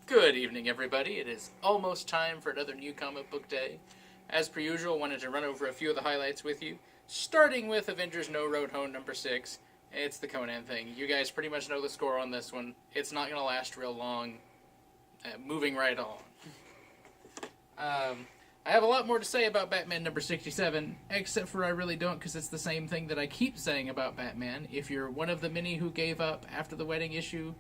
Good evening, everybody. It is almost time for another new comic book day. As per usual, I wanted to run over a few of the highlights with you, starting with Avengers No Road Home number 6. It's the Conan thing. You guys pretty much know the score on this one. It's not going to last real long. Moving right on. I have a lot more to say about Batman number 67, except for I really don't, because it's the same thing that I keep saying about Batman. If you're one of the many who gave up after the wedding issue,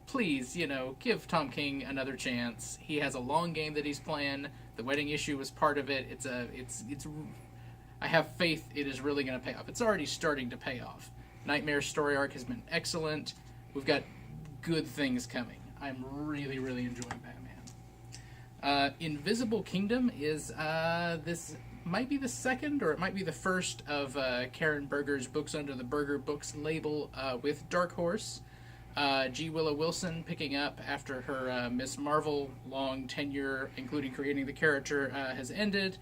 please, give Tom King another chance. He has a long game that he's playing. The wedding issue was part of it. I have faith it is really going to pay off. It's already starting to pay off. Nightmare's story arc has been excellent. We've got good things coming. I'm really, really enjoying Batman. Invisible Kingdom is, this might be the second, or it might be the first of Karen Berger's books under the Berger Books label with Dark Horse. G. Willow Wilson picking up after her Miss Marvel long tenure, including creating the character, has ended.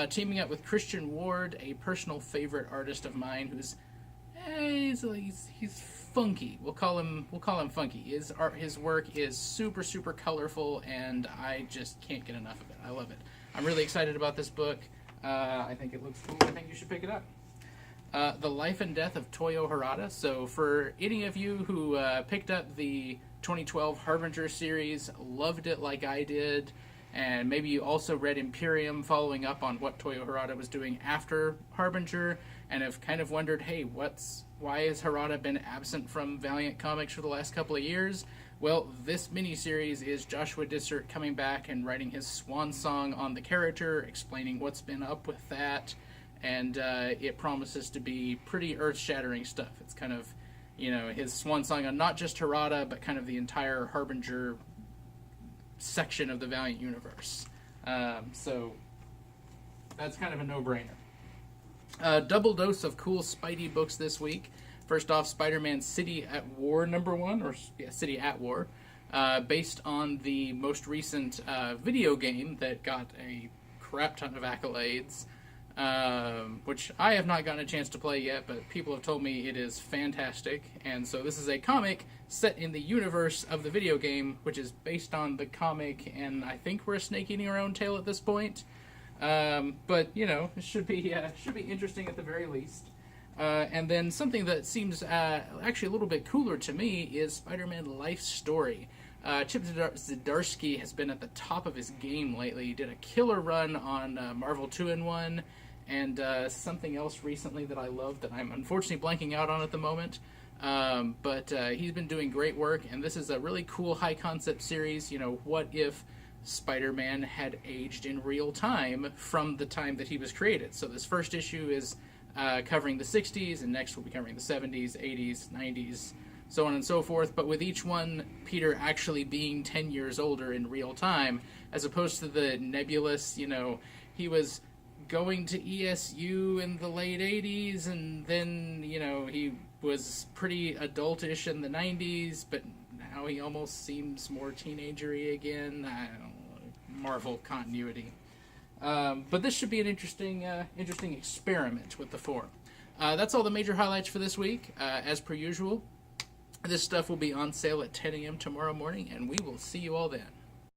Teaming up with Christian Ward, a personal favorite artist of mine, who's he's funky. We'll call him funky. His work is super, super colorful, and I just can't get enough of it. I love it. I'm really excited about this book. I think it looks cool. I think you should pick it up. The Life and Death of Toyo Harada. So for any of you who picked up the 2012 Harbinger series, loved it like I did, and maybe you also read Imperium following up on what Toyo Harada was doing after Harbinger, and have kind of wondered, hey, why has Harada been absent from Valiant Comics for the last couple of years? Well, this miniseries is Joshua Dysart coming back and writing his swan song on the character, explaining what's been up with that, and it promises to be pretty earth-shattering stuff. It's kind of, his swan song on not just Harada, but kind of the entire Harbinger section of the Valiant universe. So that's kind of a no-brainer. Double dose of cool Spidey books this week. First off, Spider-Man City at War #1, City at War, based on the most recent video game that got a crap ton of accolades. Which I have not gotten a chance to play yet, but people have told me it is fantastic. And so this is a comic set in the universe of the video game, which is based on the comic, and I think we're a snake eating our own tail at this point. But it should be interesting at the very least. And then something that seems actually a little bit cooler to me is Spider-Man Life Story. Chip Zdarsky has been at the top of his game lately. He did a killer run on Marvel 2-in-1, and something else recently that I love that I'm unfortunately blanking out on at the moment. But he's been doing great work, and this is a really cool high-concept series. What if Spider-Man had aged in real time from the time that he was created? So this first issue is covering the 60s, and next we'll be covering the 70s, 80s, 90s, so on and so forth, but with each one, Peter actually being 10 years older in real time, as opposed to the nebulous, he was going to ESU in the late 80s, and then, he was pretty adultish in the 90s, but now he almost seems more teenagery again. I don't know, Marvel continuity. But this should be an interesting experiment with the form. That's all the major highlights for this week. As per usual, this stuff will be on sale at 10 a.m. tomorrow morning, and we will see you all then.